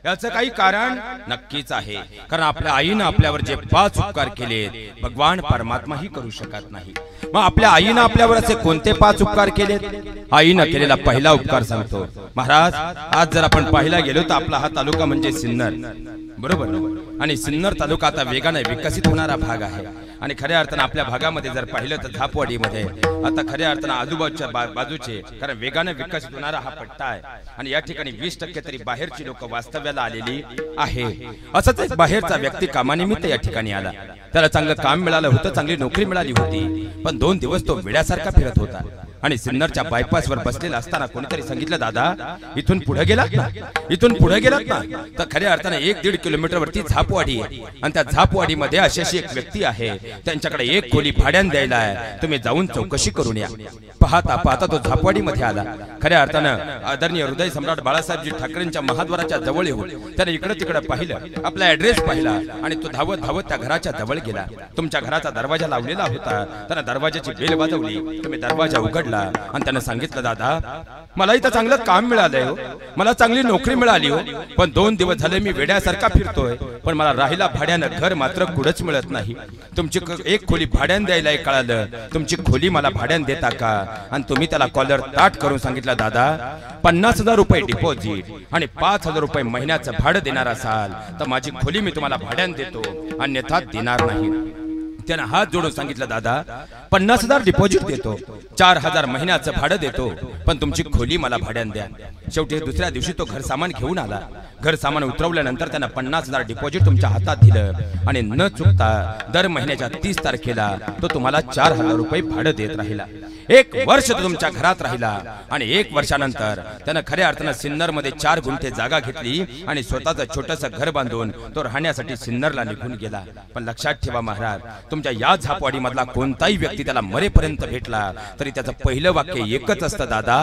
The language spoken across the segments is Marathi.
याचं काही कारण नक्कीच आहे, कारण आपल्या आईनं आपल्यावर जे 5 उपकार केलेत भगवान परमात्माही करू शकत नाही। मग आपल्या आईनं आपल्यावर असे कोणते 5 उपकार केलेत? आईनं केलेला पहिला उपकार सांगतो महाराज। आज जर आपण पाहायला गेलो तर आपला हा तालुका म्हणजे सिन्नर, बरोबर, आणि सिन्नर तालुका आता वेगाने विकसित होणारा भाग आहे। आणि खऱ्या अर्थानं आपल्या भागामध्ये जर पाहिलं तर झापवाडीमध्ये आता खऱ्या अर्थानं आजूबाजूच्या बाजूचे कारण वेगाने विकसित होणारा हा पट्टा आहे आणि या ठिकाणी 20% तरी बाहेरची लोक वास्तव्याला आलेली आहे। असंच एक बाहेरचा व्यक्ती कामानिमित्त या ठिकाणी आला, त्याला चांगलं काम मिळालं होतं, चांगली नोकरी मिळाली होती, पण 2 दिवस तो वेड्यासारखा फिरत होता आणि सिन्नरच्या बायपासवर बसलेला असताना कोणीतरी सांगितलं, दादा इथून पुढे गेलात ना, इथून पुढे गेलात ना तर खऱ्या अर्थानं 1-1.5 किलोमीटर वरती झापवाडी आहे आणि त्या झापवाडीमध्ये अशी एक व्यक्ती आहे, त्यांच्याकडे 1 खोली भाड्याने द्यायला आहे, तुम्ही जाऊन चौकशी करून या। पाहता पाहता तो झापवाडीमध्ये आला। खऱ्या अर्थानं आदरणीय हृदय सम्राट बाळासाहेबजी ठाकरेंच्या महाद्वाराच्या जवळ येऊन त्याने इकडे तिकडे पाहिलं, आपला ऍड्रेस पाहिला आणि तो धावत धावत त्या घराच्या जवळ गेला। तुमच्या घराचा दरवाजा लावलेला होता, त्याने दरवाजाची बेल वाजवली, तुम्ही दरवाजा उघडला आणि त्याने सांगितलं, दादा मला इथं चांगलं काम मिळालंय हो, मला चांगली नोकरी मिळाली हो, पण 2 दिवस झाले मी वेड्यासारखा फिरतोय, पण मला राहिला भाड्यानं घर मात्र कुठंच मिळत नाही। तुमची 1 खोली भाड्याने द्यायला कळालं, तुमची खोली मला भाड्याने देता का? आणि तुम्ही त्याला कॉलर ताट करून सांगितलं, दादा 50,000 रुपये डिपॉझिट आणि 5,000 रुपये महिन्याचं भाडं देणार असाल तर माझी खोली मी तुम्हाला भाड्याने देतो, अन्यथा देणार नाही। त्याने हात जोडून सांगितलं, दादा 50,000 डिपॉझिट देतो, 4,000 महिन्याचं भाडं देतो, पण तुमची खोली मला भाड्याने द्या। शेवटी दुसऱ्या दिवशी तो घर सामान घेऊन आला। घर सामान उतरवल्यानंतर त्याने 50,000 डिपॉझिट तुमच्या हातात दिलं आणि न चुकता दर महिन्याच्या 30 तारखेला तो तुम्हाला 4,000 रुपये भाडं देत राहिला। 1 वर्ष तो तुमच्या घरात राहिला आणि 1 वर्षानंतर त्याने खऱ्या अर्थानं सिन्नर मध्ये 4 गुंठे जागा घेतली आणि स्वतःचं छोटंसं घर बांधून तो राहण्यासाठी सिन्नरला निघून गेला। पण लक्षात ठेवा महाराज, तुमच्या या झापवाडी मधला कोणताही व्यक्ती त्याला मरेपर्यंत भेटला तरी त्याचं पहिलं वाक्य एकच असतं, दादा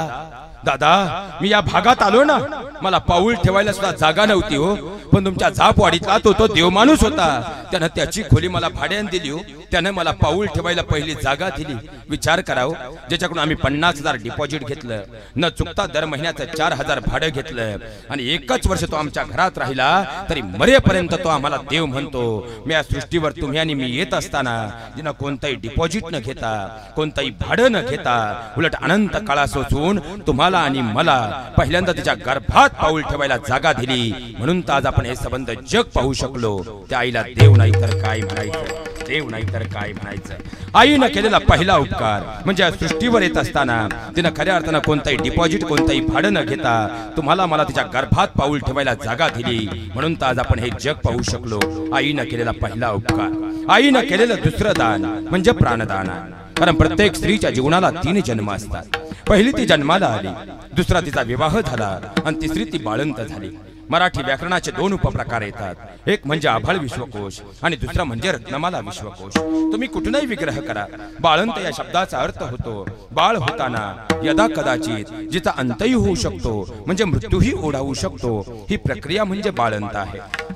दादा मी या भागात आलो ना, मला पाऊल ठेवायला सुद्धा जागा नव्हती हो, पण तुमच्या झापवाडीतला तो देव माणूस होता, त्यानं त्याची खोली मला भाड्याने दिली हो, त्यानं मला पाऊल ठेवायला पहिली जागा दिली। विचार कराव, ज्याच्याकडून आम्ही 50,000 डिपॉझिट घेतलं, न चुकता दर महिन्याचं 4,000 भाडं घेतलं आणि 1च वर्ष तो आमच्या घरात राहिला तरी मरेपर्यंत तो आम्हाला देव म्हणतो। मी या सृष्टीवर तुम्ही आणि मी येत असताना जिनं कोणताही डिपॉझिट न घेता, कोणताही भाडं न घेता, उलट अनंत काळा सोसून तुम्हाला आणि मला पहिल्यांदा तिच्या गर्भात पाऊल ठेवायला जागा दिली, म्हणून तर आज आपण हे संबंध जग पाहू शकलो। त्या आईला देव नाही तर काय म्हणायचं, देव नाही तर काय म्हणायचं। आईनं केलेला पहिला उपकार म्हणजे सृष्टीवर येत असताना तिनं खऱ्या अर्थानं कोणताही डिपॉझिट, कोणताही भाडं न घेता तुम्हाला मला तिच्या गर्भात पाऊल ठेवायला जागा दिली, म्हणून तर आज आपण हे जग पाहू शकलो। आईनं केलेला पहिला उपकार। आईनं केलेलं दुसरं दान म्हणजे प्राणदान, कारण प्रत्येक स्त्रीच्या जीवनाला 3 जन्म असतात। पहिली ती जन्माला आली, दुसरा तिचा विवाह झाला आणि तिसरी ती बाळंत झाली। मराठी व्याकरणाचे 2 उपप्रकार येतात, एक म्हणजे आभाळ विश्वकोश आणि दुसरा म्हणजे रत्नमाला विश्वकोश। तुम्ही कुठूनही विग्रह करा, बाळंत या शब्दाचा अर्थ होतो बाळ होताना यदा कदाचित जिचा अंतही होऊ शकतो, म्हणजे मृत्यूही ओढावू शकतो, ही प्रक्रिया म्हणजे बाळंत आहे।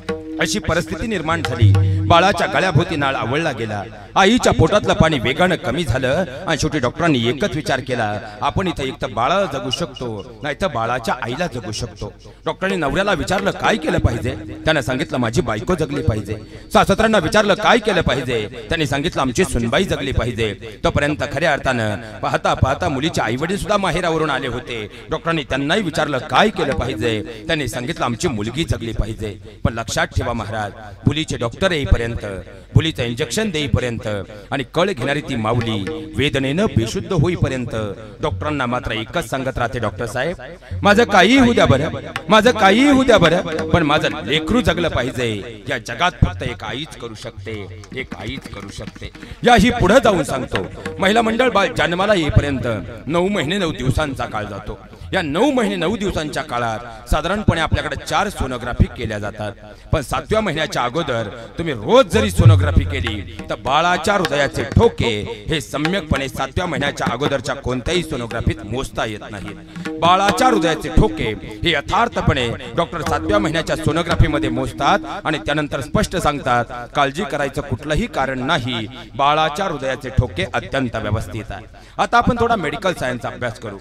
अशी परिस्थिती निर्माण झाली, बाळाच्या गळ्याभोवती नाळ आवळला गेला, आईच्या पोटातलं पाणी वेगानं कमी झालं आणि शेवटी डॉक्टरांनी एकच विचार केला, आपण इथं एक तर बाळाला जगू शकतो, नाही तर बाळाच्या आईला जगू शकतो। डॉक्टरांनी नवऱ्याला विचारलं काय केलं पाहिजे, त्याने सांगितलं माझी बायको जगली पाहिजे। सासऱ्यांना विचारलं काय केलं पाहिजे, त्यांनी सांगितलं आमची सुनबाई जगली पाहिजे। तोपर्यंत खऱ्या अर्थानं पाहता पाहता मुलीचे आईवडील सुद्धा माहेरावरून आले होते। डॉक्टरांनी त्यांनाही विचारलं काय केलं पाहिजे, त्यांनी सांगितलं आमची मुलगी जगली पाहिजे। पण लक्षात ठेवा महाराज, मुलीचे डॉक्टर येईपर्यंत, मुलीचं इंजेक्शन देईपर्यंत आणि कळ घेणारी ती माऊली वेदनेनं बेशुद्ध होईपर्यंत डॉक्टरांना मात्र एकच सांगत राहते, डॉक्टर साहेब माझं काही होऊ द्या बरं, माझं काही होऊ द्या बरं, पण माझं लेकरू जगलं पाहिजे। या जगात फक्त एक आईच करू शकते, एक आईच करू शकते। याही पुढे जाऊन सांगतो, महिला मंडळ बाळ जन्माला येईपर्यंत 9 महिने 9 दिवसांचा काळ जातो। या 9 महिने 9 दिवसांच्या काळात साधारणपणे आपल्याकडे 4 सोनोग्राफी केल्या जातात, पण 7व्या महिन्याच्या अगोदर तुम्ही रोज जरी सोनोग्राफी केली तर बाळाच्या हृदयाचे ठोके हे सम्यकपणे 7व्या महिन्याच्या अगोदरच्या कोणत्याही सोनोग्राफीत मोजता येत नाहीत। बाळाच्या हृदयाचे ठोके हे यथार्थपणे डॉक्टर 7व्या महिन्याच्या सोनोग्राफीमध्ये मोजतात आणि त्यानंतर स्पष्ट सांगतात काळजी करायचं कुठलंही कारण नाही, बाळाच्या हृदयाचे ठोके अत्यंत व्यवस्थित आहे। आता आपण थोडा मेडिकल सायन्सचा अभ्यास करू।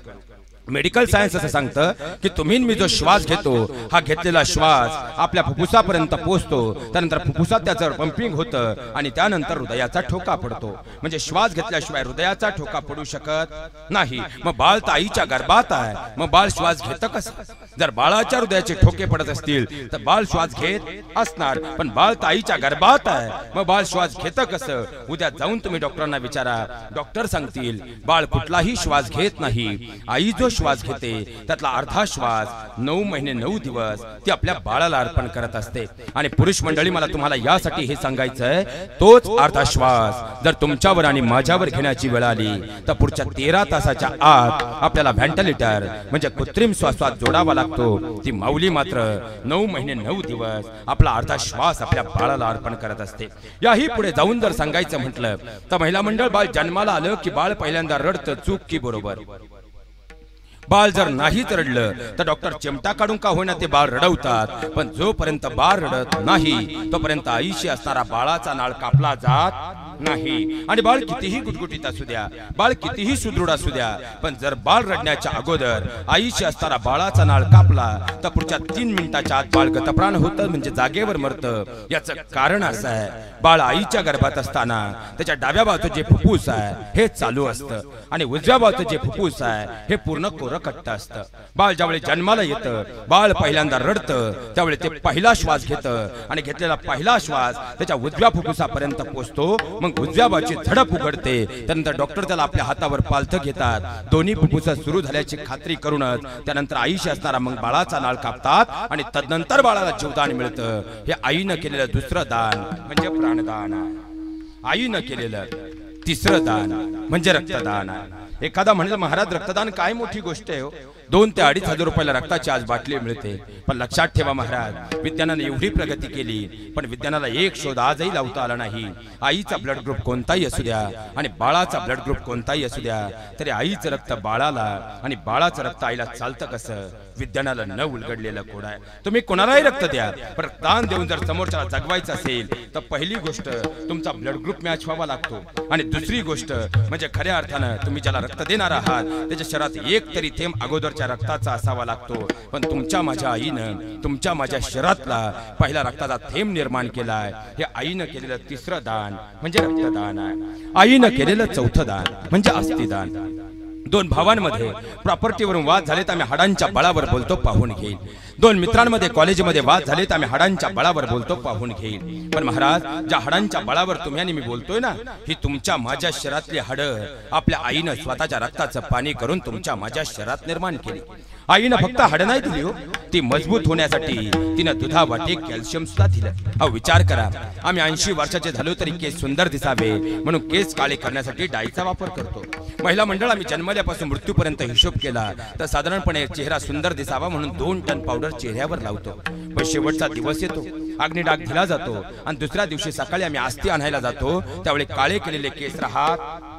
मेडिकल सायन्स असं सांगतं की तुम्ही मी जो श्वास घेतो हा घेतलेला श्वास आपल्या फुफ्फुसापर्यंत पोहोचतो, त्यानंतर फुफ्फुसात त्याचं पंपिंग होतं आणि त्यानंतर हृदयाचा ठोका पडतो. म्हणजे श्वास घेतल्याशिवाय हृदयाचा ठोका पडू शकत नाही. मग बाळ तर आईच्या गर्भात आहे, मग बाळ श्वास घेतं कसं? जर बाळाच्या हृदयाचे ठोके पडत असतील तर बाळ श्वास घेत असणार, पण बाळ तर आईच्या गर्भात आहे, मग बाळ श्वास घेतं कसं? उद्या जाऊन तुम्ही डॉक्टरांना विचारा, डॉक्टर सांगतील बाळ कुठलाही श्वास घेत नाही. आई जो श्वास घेते त्यातला अर्धा श्वास 9 महिने 9 दिवस ती आपल्या बाळाला अर्पण करत असते. आणि पुरुष मंडळी, मला तुम्हाला यासाठी हे सांगायचंय, तोच अर्धा श्वास जर तुमच्यावर आणि माझ्यावर घेण्याची वेळ आली तर पुढच्या 13 तासाच्या आत आपल्याला व्हेंटिलेटर म्हणजे कृत्रिम श्वासात जोडावा लागतो. ती माऊली मात्र 9 महिने 9 दिवस आपला अर्धा श्वास आपल्या बाळाला अर्पण करत असते. याही पुढे जाऊन जर सांगायचं म्हटलं तर महिला मंडळ, बाळ जन्माला आलं की बाळ पहिल्यांदा रडतं, चूक की बरोबर? बाळ जर नाहीच रडलं तर डॉक्टर चिमटा काढून का होईना ते बाळ रडवतात, पण जोपर्यंत बाळ रडत नाही तोपर्यंत आईशी असणारा बाळाचा नाळ कापला जात नाही. आणि बाळ कितीही गुटगुटीत असू द्या, बाळ कितीही सुदृढ असू द्या, पण जर बाळ रडण्याच्या अगोदर आईशी असणारा बाळाचा नाळ कापला तर पुढच्या 3 मिनिटाच्या आत बाळ गतप्राण होतं, म्हणजे जागेवर मरतं. याचं कारण असं आहे, बाळ आईच्या गर्भात असताना त्याच्या डाव्या बाजूचे जे फुफ्फुस आहे हे चालू असतं आणि उजव्या बाजूचे जे फुफ्फुस आहे हे पूर्ण कोरकट्ट असतं. बाळ ज्यावेळी जन्माला येतं, बाळ पहिल्यांदा रडतं, त्यावेळी ते पहिला श्वास घेतं आणि घेतलेला पहिला श्वास त्याच्या उजव्या फुफ्फुसापर्यंत पोहोचतो. मग उजव्या बाजूची झडप उघडते, त्यानंतर डॉक्टर त्याला आपल्या हातावर पालथं घेतात, दोन्ही फुफ्फुस सुरू झाल्याची खात्री करूनच त्यानंतर आईशी असणारा मग बाळाचा नाळ कापतात आणि तदनंतर बाळाला जीवदान मिळतं. हे आईनं केलेलं दुसरं दान म्हणजे प्राणदान आहे. आईनं केलेलं तिसरं दान म्हणजे रक्तदान आहे. एखादा म्हणेल, महाराज रक्तदान काय मोठी गोष्ट आहे हो, 2 ते 2.5 हजार रुपयाला रक्ताची आज बाटली मिळते. पण लक्षात ठेवा महाराज, विज्ञानाने एवढी प्रगती केली पण विज्ञानाला एक शोध आजही लावता आला नाही. आईचा ब्लड ग्रुप कोणताही असू द्या आणि बाळाचा ब्लड ग्रुप कोणताही असू द्या, तरी आईचं रक्त बाळाला आणि बाळाचं रक्त आईला चालतं कसं? विज्ञानाला न उलगडलेलं कोड आहे. तुम्ही कोणालाही रक्त द्या, पण रक्तदान देऊन जर समोरच्याला जगवायचं असेल तर पहिली गोष्ट तुमचा ब्लड ग्रुप मॅच व्हावा लागतो आणि दुसरी गोष्ट म्हणजे खऱ्या अर्थानं तुम्ही ज्याला रक्त देणार आहात त्याच्या शरीरात एक तरी थेंब अगोदरच्या रक्ताचा असावा लागतो. पण तुमच्या माझ्या आईनं तुमच्या माझ्या शरीरातला पहिला रक्ताचा थेंब निर्माण केलाय. हे आईनं केलेलं तिसरं दान म्हणजे रक्तदान आहे. आईनं केलेलं चौथं दान म्हणजे अस्थिदान. 2 भावांमध्ये प्रॉपर्टीवरून वाद झाले तर आम्ही हाडांच्या बळावर बोलतो, पाहून घेईल. 2 मित्रांमध्ये कॉलेजमध्ये वाद झाले तर आम्ही हाडांच्या बळावर बोलतो, पाहून घेईल. पण महाराज, ज्या हाडांच्या बळावर तुम्ही आणि मी बोलतोय ना, ही तुमच्या माझ्या शरीरातली हाडं आपल्या आईनं स्वतःच्या रक्ताचं पाणी करून तुमच्या माझ्या शरीरात निर्माण केली. आईनं फक्त हाडं नाही दिली हो, ती मजबूत होण्यासाठी तिनं दुधावाटे कॅल्शियम सुद्धा दिलं. अहो विचार करा, आम्ही 80 वर्षाचे झालो तरी केस सुंदर दिसावे म्हणून केस काळे करण्यासाठी डाईचा वापर करतो. महिला मंडळ, आम्ही जन्मल्यापासून मृत्यूपर्यंत हिशोब केला तर साधारणपणे चेहरा सुंदर दिसावा म्हणून 2 टन पावडर चेहऱ्यावर लावतो. पण शेवटचा दिवस येतो, अग्निडाग दिला जातो आणि दुसऱ्या दिवशी सकाळी आम्ही अस्थी आणायला जातो, त्यावेळी काळे केलेले केस राहत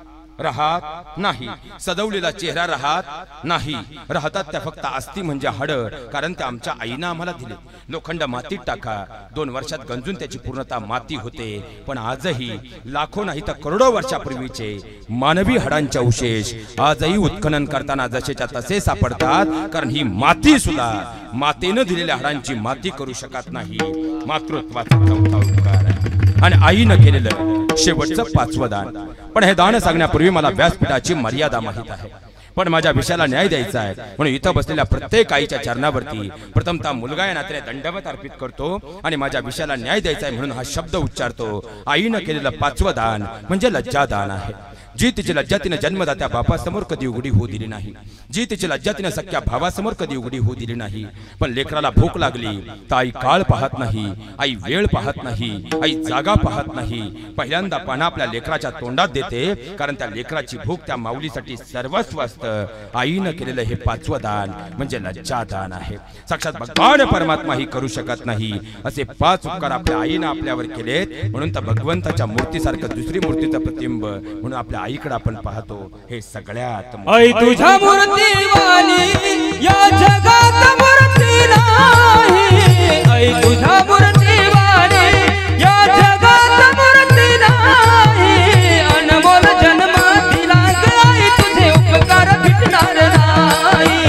नाही, सजवलेला चेहरा राहत नाही, राहतात त्या फक्त अस्थी म्हणजे हाडं, कारण त्या आमच्या आईनं आम्हाला दिले. लोखंड मातीत टाका, 2 वर्षात गंजून त्याची पूर्णता माती होते. पण आजही लाखो नाही तर करोडो वर्षापूर्वीचे मानवी हाडांचे अवशेष आजही उत्खनन करताना जसेच्या तसे सापडतात, कारण ही माती सुद्धा मातेनं दिलेल्या हाडांची माती करू शकत नाही. मातृत्वाचा चौथा उपकार आहे आणि आईनं केलेलं शेवटचं 5वं दान. पण हे दान सांगण्यापूर्वी मला व्यासपीठाची मर्यादा माहित आहे, पण माझ्या विषयाला न्याय द्यायचा आहे म्हणून इथं बसलेल्या प्रत्येक आईच्या चरणावरती प्रथमतः मुलगा या नात्याने दंडवत अर्पित करतो आणि माझ्या विषयाला न्याय द्यायचा आहे म्हणून हा शब्द उच्चारतो. आईनं केलेलं 5वं दान म्हणजे लज्जादान आहे. जी तिची लज्जा तिने जन्मदात्या बापासमोर कधी उघडी होऊ दिली नाही, जी तिची लज्जा तिने सख्या भावासमोर कधी उघडी होऊ दिली नाही. पण लेकराला भूक लागली तर आई काळ पाहत नाही, आई वेळ पाहत नाही, आई जागा पाहत नाही. पहिल्यांदा पाना आपल्या लेकराच्या तोंडात देते, कारण त्या लेकराची भूक त्या माऊलीसाठी सर्वस्व असतं. आईनं केलेलं हे 5वं दान म्हणजे लज्जादान आहे. साक्षात भगवान परमात्मा ही करू शकत नाही असे 5 उपकार आपल्या आईनं आपल्यावर केलेत. म्हणून तर भगवंताच्या मूर्तीसारखं दुसरी मूर्तीचं प्रतिबिंब म्हणून आपल्या आईकडे आपण पाहतो. हे सगळ्यात आई तुझ्या मूर्तीवाणी या जगात मूर्ती नाही, आई तुझ्या मूर्तीवाणी या जगात मूर्ती नाही. अनमोल जन्मातील आई तुझे उपकार भेटणार नाही.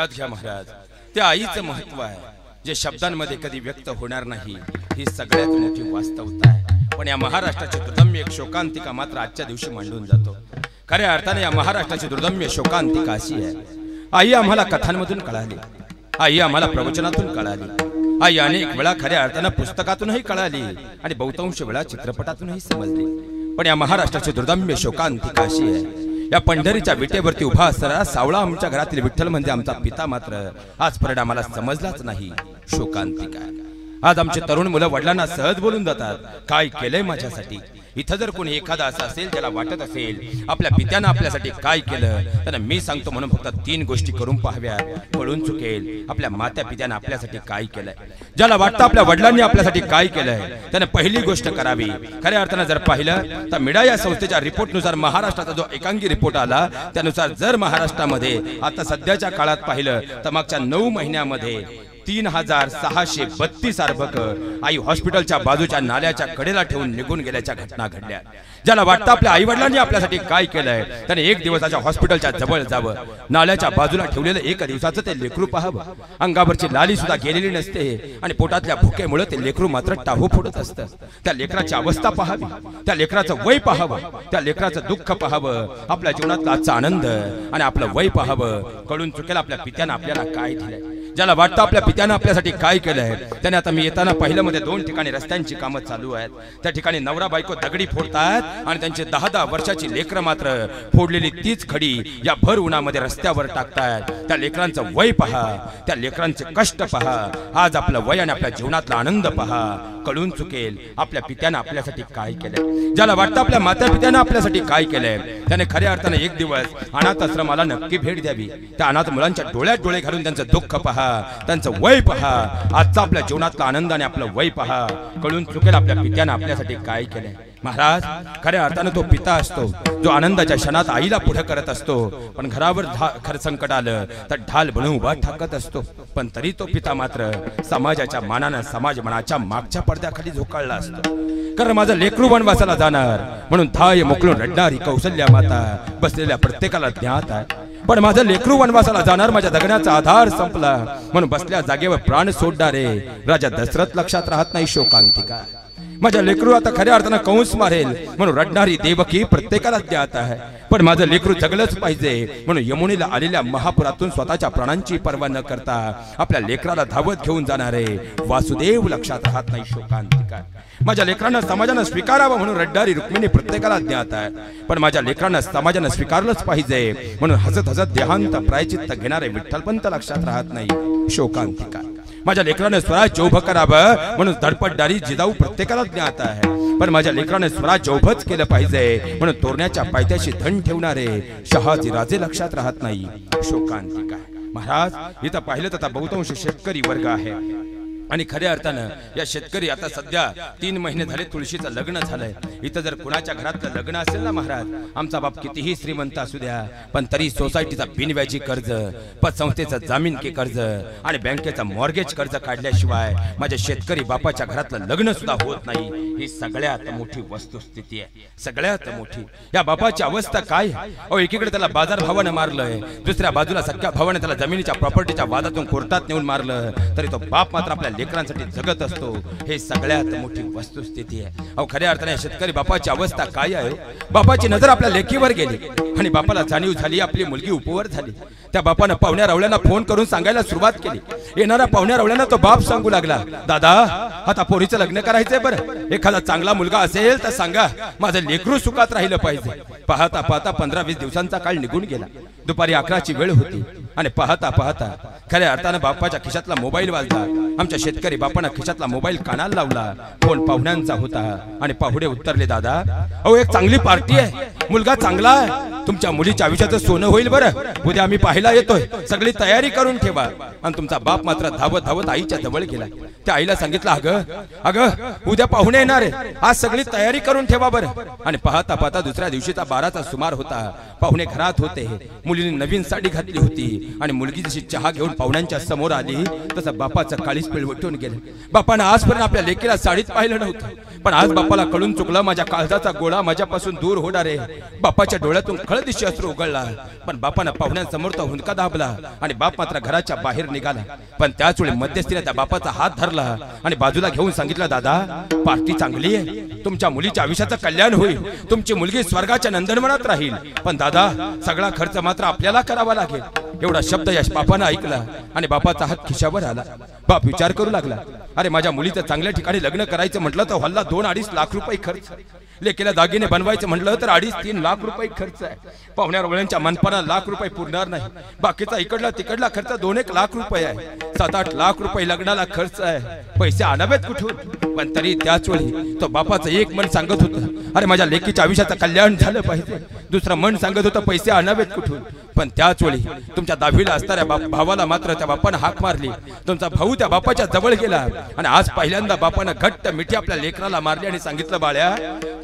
लक्षात घ्या महाराज, त्या आईचं महत्व आहे जे शब्दांमध्ये कधी व्यक्त होणार नाही. ही सगळ्यात मोठी वास्तवता आहे. पण या महाराष्ट्राची दुर्दम्य एक शोकांतिका मात्र आजच्या दिवशी मांडून जातो. खऱ्या अर्थाने या महाराष्ट्राची दुर्दम्य शोकांतिका अशी आहे, आई आम्हाला कथांमधून कळाली, आई आम्हाला प्रवचनातून कळाली, आई अनेक वेळा खऱ्या अर्थानं पुस्तकातूनही कळाली आणि बहुतांश वेळा चित्रपटातूनही समजली. पण या महाराष्ट्राची दुर्दम्य शोकांतिका अशी आहे, या पंढरीच्या विटेवरती उभा असणारा सावळा आमच्या घरातील विठ्ठल म्हणजे आमचा पिता मात्र आजपर्यंत आम्हाला समजलाच नाही. शोकांतिका. आज आमचे तरुण मुलं वडिलांना सहज बोलून जातात, काय केलंय माझ्यासाठी. इथं जर कोणी एखादा असा असेल ज्याला वाटत असेल आपल्या पित्यानं आपल्यासाठी काय केलं, तर मी सांगतो म्हणून फक्त 3 गोष्टी करून पाहाव्यात, कळून चुकेल आपल्या मात्या पित्यानं आपल्यासाठी काय केलंय. ज्याला वाटतं आपल्या वडिलांनी आपल्यासाठी काय केलंय त्याने पहिली गोष्ट करावी. खऱ्या अर्थानं जर पाहिलं तर मिडा या संस्थेच्या रिपोर्टनुसार महाराष्ट्राचा जो एकांगी रिपोर्ट आला त्यानुसार जर महाराष्ट्रामध्ये आता सध्याच्या काळात पाहिलं तर मागच्या 9 महिन्यामध्ये 3632 अर्भक आई हॉस्पिटलच्या बाजूच्या नाल्याच्या कडेला ठेवून निघून गेल्याच्या घटना घडल्या. ज्याला वाटतं आपल्या आई वडिलांनी आपल्यासाठी काय केलंय त्याने 1 दिवसाच्या हॉस्पिटलच्या जवळ जावं, नाल्याच्या बाजूला ठेवलेलं 1 दिवसाचं ते लेकरू पाहावं. अंगावरची लाली सुद्धा गेलेली नसते आणि पोटातल्या भुकेमुळे ते लेकरू मात्र टाहू फोडत असतं. त्या लेकराची अवस्था पाहावी, त्या लेकराचं वय पाहावं, त्या लेकराचं दुःख पाहावं, आपल्या जीवनातला आजचा आनंद आणि आपलं वय पाहावं. कळून चुकेल आपल्या पित्यानं आपल्याला काय दिलंय. ज्याला वाटतं आपल्या पित्यानं आपल्यासाठी काय केलंय त्याने आता मी येताना पहिलं मध्ये 2 ठिकाणी रस्त्यांची कामं चालू आहेत. त्या ठिकाणी नवरा बायको दगडी फोडतात आणि त्यांची 10-10 वर्षाची लेकरं मात्र फोडलेली तीच खडी या भर उन्हामध्ये रस्त्यावर टाकतात. त्या लेकरांचं वय पहा, त्या लेकरांचे कष्ट पहा, आज आपलं वय आणि आपल्या जीवनातला आनंद पहा. कळून चुकेल आपल्या पित्यानं आपल्यासाठी काय केलंय. ज्याला वाटतं आपल्या माता पित्यानं आपल्यासाठी काय केलंय त्याने खऱ्या अर्थाने 1 दिवस अनाथ आश्रमाला नक्की भेट द्यावी. त्या अनाथ मुलांच्या डोळ्यात डोळे घालून त्यांचं दुःख पहा, त्यांचं वय पहा, आजचा आपल्या जीवनातला आनंद आणि आपलं वय पहा. कळून चुकेल आपल्या पित्यानं आपल्यासाठी काय केलंय. महाराज, खऱ्या अर्थानं तो पिता असतो जो आनंदाच्या क्षणात आईला पुढे करत असतो, पण घरावर खरं संकट आलं तर ढाल बनवून उभा ठाकत असतो. पण तरी तो पिता मात्र समाजाच्या मानानं समाज मनाच्या मागच्या पडद्याखाली झोकाळला असतो. कारण माझं लेकरू वनवासाला जाणार म्हणून धाय मोकळून रडणारी कौशल्या माता बसलेल्या प्रत्येकाला ज्ञात आहे. पण माझं लेकरू वनवासाला जाणार, माझ्या जगण्याचा आधार संपला म्हणून बसल्या जागेवर प्राण सोडणारे राजा दशरथ लक्षात राहत नाही. शोकांतिका. माझ्या लेकरू आता खऱ्या अर्थानं कंस मारेल म्हणून रडणारी देवकी प्रत्येकाला ज्ञात आहे. पण माझं लेकरू जगलंच पाहिजे म्हणून यमुनेला आलेल्या महापुरातून स्वतःच्या प्राणांची पर्वा न करता आपल्या लेकराला धावत घेऊन जाणारे वासुदेव लक्षात राहत नाही. शोकांतिका. माझ्या लेकरांना समाजानं स्वीकारावं म्हणून रडणारी रुक्मिणी प्रत्येकाला ज्ञात आहे. पण माझ्या लेकरांना समाजानं स्वीकारलंच पाहिजे म्हणून हसत हसत देहांत प्रायचित्त घेणारे विठ्ठलपंत लक्षात राहत नाही. शोकांतिका. माझ्या लेकराने स्वराज्य उभं करावं म्हणून धडपडणारी जिजाऊ प्रत्येकाला ज्ञात आहे. पण माझ्या लेकराने स्वराज्य उभंच केलं पाहिजे म्हणून तोरण्याच्या पायथ्याशी धन ठेवणारे शहाजी राजे लक्षात राहत नाही. शोकांतिका. महाराज, इथं पाहिलं तर बहुतांश शेतकरी वर्ग आहे आणि खऱ्या अर्थानं या शेतकरी आता सध्या 3 महिने झाले तुळशीचं लग्न झालंय. इथं जर कुणाच्या घरातलं लग्न असेल ना महाराज, आमचा बाप कितीही श्रीमंत असू द्या पण तरी सोसायटीचा बिनव्याजी कर्ज, पतसंस्थेचं जामीनकी कर्ज आणि बँकेचं मॉर्गेज कर्ज काढल्याशिवाय माझ्या शेतकरी बापाच्या घरातलं लग्न सुद्धा होत नाही. ही सगळ्यात मोठी वस्तुस्थिती आहे, सगळ्यात मोठी. या बापाची अवस्था काय. अहो, एकीकडे त्याला बाजार भावानं मारलंय, दुसऱ्या बाजूला सख्या भावाने त्याला जमिनीच्या प्रॉपर्टीच्या वादातून कोर्टात नेऊन मारलं, तरी तो बाप मात्र आपल्या लेकरांसाठी जगत असतो. हे सगळ्यात मोठी वस्तुस्थिती आहे. अहो, खऱ्या अर्थाने शेतकरी बापाची अवस्था काय आहे. बापाची नजर आपल्या लेकीवर गेली आणि बापाला जाणीव झाली आपली मुलगी उपवर झाली. त्या बापानं पाहुण्या रावळ्यांना फोन करून सांगायला सुरुवात केली. येणाऱ्या पाहुण्या रावळ्यांना तो बाप सांगू लागला, दादा आता पोरीचं लग्न करायचंय, बरं एखादा चांगला मुलगा असेल तर सांगा, माझं लेकरू सुखात राहिलं पाहिजे. पाहता पाहता 15-20 दिवसांचा काळ निघून गेला. दुपारी 11ची वेळ होती आणि पाहता पाहता खऱ्या अर्थानं बापाच्या खिशातला मोबाईल वाजला. आमच्या शेतकरी बापानं खिशातला मोबाईल कानाला लावला. फोन पाहुण्यांचा होता आणि पाहुणे उत्तरले, दादा अहो एक चांगली पार्टी आहे, मुलगा चांगला आहे, तुमच्या मुलीच्या आयुष्याचं सोनं होईल, बरं उद्या आम्ही पाहायला येतोय, सगळी तयारी करून ठेवा. आणि तुमचा बाप मात्र धावत धावत आईच्या जवळ गेला. त्या आईला सांगितलं, अगं उद्या पाहुणे येणार आहे, आज सगळी तयारी करून ठेवा बरं. आणि पाहता पाहता दुसऱ्या दिवशीचा 12चा सुमार होता. पाहुणे घरात होते. मुलीने नवीन साडी घातली होती आणि मुलगी जशी चहा घेऊन पाहुण्यांच्या समोर आली तसं बापाचं काळीच पिळवटून गेलं. बापानं आजपर्यंत आपल्या लेकीला साडीत पाहिलं नव्हतं, पण आज बापाला कळून चुकलं, माझ्या काळजाचा गोळा माझ्यापासून दूर होणार आहे. बापाच्या डोळ्यातून खळ तळदिशी अश्रू उघडला, पण बापानं पाहुण्यांसमोर तो हुंदका दाबला आणि बाप मात्र घराच्या बाहेर निघाला. पण त्याच वेळी मध्यस्थीने त्या बापाचा हात धरला आणि बाजूला घेऊन सांगितलं, दादा पार्टी चांगली आहे, तुमच्या मुलीच्या आयुष्याचं कल्याण होईल, तुमची मुलगी स्वर्गाच्या नंदनवनात राहील, पण दादा सगळा खर्च मात्र आपल्याला करावा लागेल. एवढा शब्द यश बापानं ऐकला आणि बापाचा हात खिशावर आला. बाप विचार करू लागला, अरे माझ्या मुलीचं चांगल्या ठिकाणी लग्न करायचं म्हटलं तर हल्ला 2-2.5 लाख रुपये खर्च, लेकीला दागिने बनवायचं म्हटलं तर 2.5-3 लाख रुपये खर्च आहे. पाहुण्या रोवळ्यांच्या मनपाला लाख रुपये पुरणार नाही, बाकीचा इकडला तिकडला खर्च 2-1 लाख रुपये आहे. 7-8 लाख रुपये लग्नाला खर्च आहे, पैसे आणावेत कुठून? पण तरी त्याच वेळी तो बापाचं एक मन सांगत होतं, अरे माझ्या लेकीच्या आयुष्याचं कल्याण झालं पाहिजे. दुसरं मन सांगत होतं, पैसे आणावेत कुठून? पण त्याच वेळी तुमच्या 10वीला असणाऱ्या भावाला मात्र त्या बापानं हाक मारली. तुमचा भाऊ त्या बापाच्या जवळ गेला आणि आज पहिल्यांदा बापानं घट्ट मिठी आपल्या लेकराला मारली आणि सांगितलं, बाळ्या